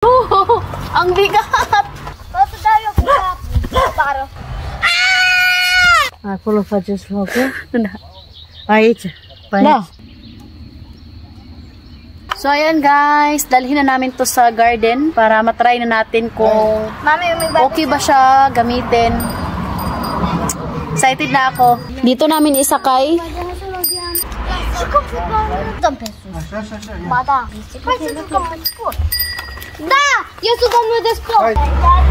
Ang bigat! Tapos tayo para. Acolo faceți focul? Da. Aici. Da. So ayan guys, dalhin na namin to sa garden para matry na natin kung okay ba siya gamitin. Excited na ako. Dito namin isakay. Da! Eu sunt domnul de sport!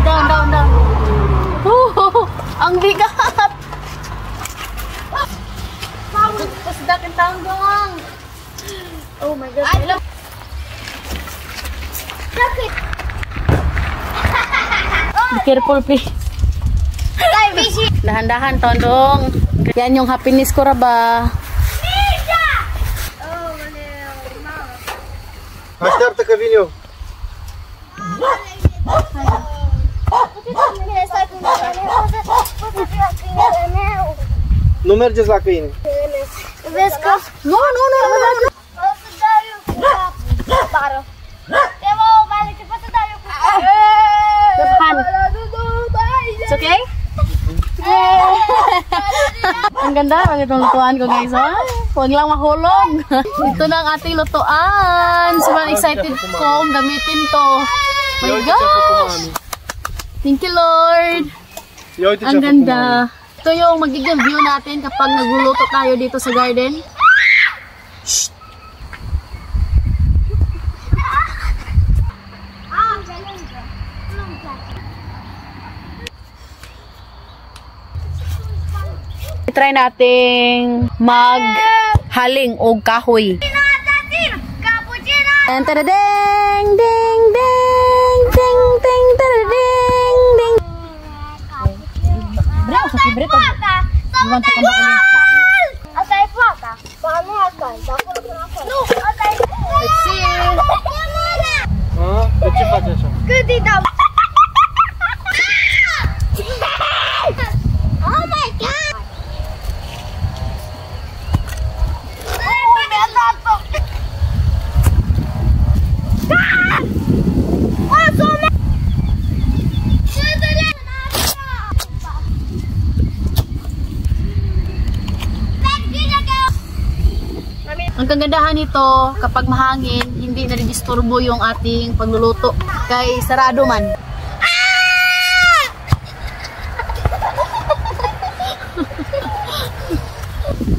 Down. Ang bigat! Pasdakin taong doang! Oh my God! Be careful, please. Dahan-dahan, Tondong. Yan yung happiness ko, Raba. Așteaptă că vin eu. Nu mergeți la câine. Vezi că... Nu. O să dau eu cu capul. Bară. Te mă, Vale, ce pot să dau eu cu capul? It's okay? Ang ganda, ang itong lutuan ko guys, ha? Huwag lang mahulog. Ito na ang ating lutuan. Sobrang excited kong gamitin to. My gosh! Thank you, Lord. Ang ganda. Ito yung magiging view natin kapag nagluluto tayo dito sa garden. Shh! Try nating maghaling o kahoy. And tadadeng, ding, ding, ding, ding, tadadeng, ding. Bravo, sa favorite. Want to come back? Asta e fata. Ba nu asta, de acolo până acolo. Nu, asta e. Let's see. De ce faci așa? Cât îi dau? Oh my God! Mi-a dat-o! Ang kagandahan nito, kapag mahangin, hindi na-disturbo yung ating pagluluto. Kay sarado man.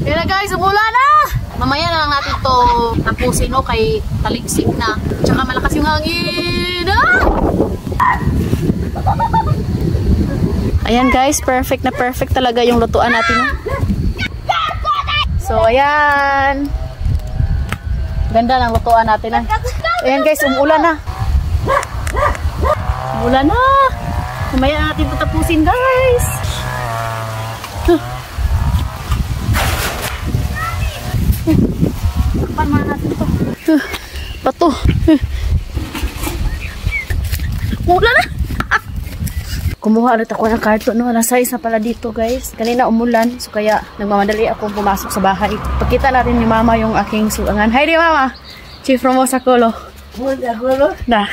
Kaya na guys, umulan na! Mamaya na lang natin to tapusin, no? Kay taligsik na. Tsaka malakas yung hangin. Ayan guys, perfect na perfect talaga yung lutuan natin, no? So ayan. Ganda ng lutuan natin, ah. Ayan guys, umulan na. Umulan na. Mamaya natin ito tapusin guys. Kapan muna natin ito. Bato. Umulan na. Kumuha ulit ako ng karton, no? Alas 6 na pala dito guys. Kanina umulan, so kaya nagmamadali akong pumasok sa bahay. Pagkita natin ni mama yung aking sulangan. Hi di mama! Chief from Osakolo. Acolo? Da.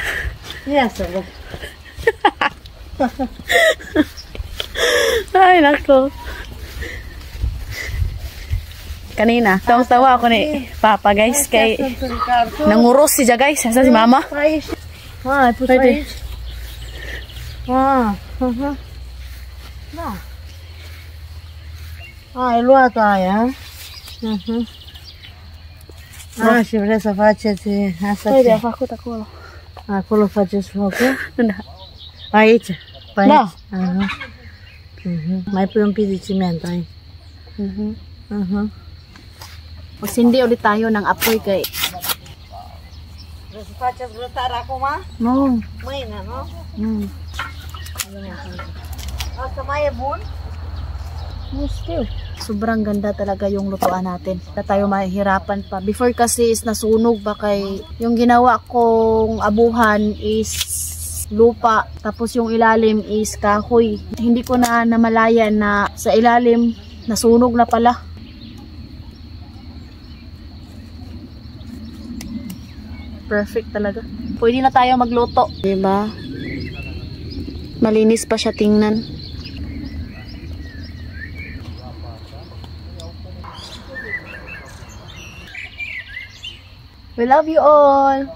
Ia să văd. Ay, nako. Kanina, tawa ako ni Papa guys. Kay nanguros siya guys. Saan si mama? Aici. Ai pus aici. Da. Ai luat aia. Și vreți să faceți asta? Uite, a făcut acolo. Acolo faceți focul? Da. Aici? Pe aici? Da. Mai pui un pic de ciment aici. Magsindi ulit tayo ng apoy kay... Vreți să faceți grătar acum? No. Mâine, nu? Asta mai e bun? No, still. Sobrang ganda talaga yung lutuan natin. Na tayo mahihirapan pa. Before kasi is nasunog ba kay yung ginawa kong abuhan is lupa. Tapos yung ilalim is kahoy. Hindi ko na namalayan na sa ilalim nasunog na pala. Perfect talaga. Pwede na tayo magluto. Diba? Malinis pa siya tingnan. We love you all.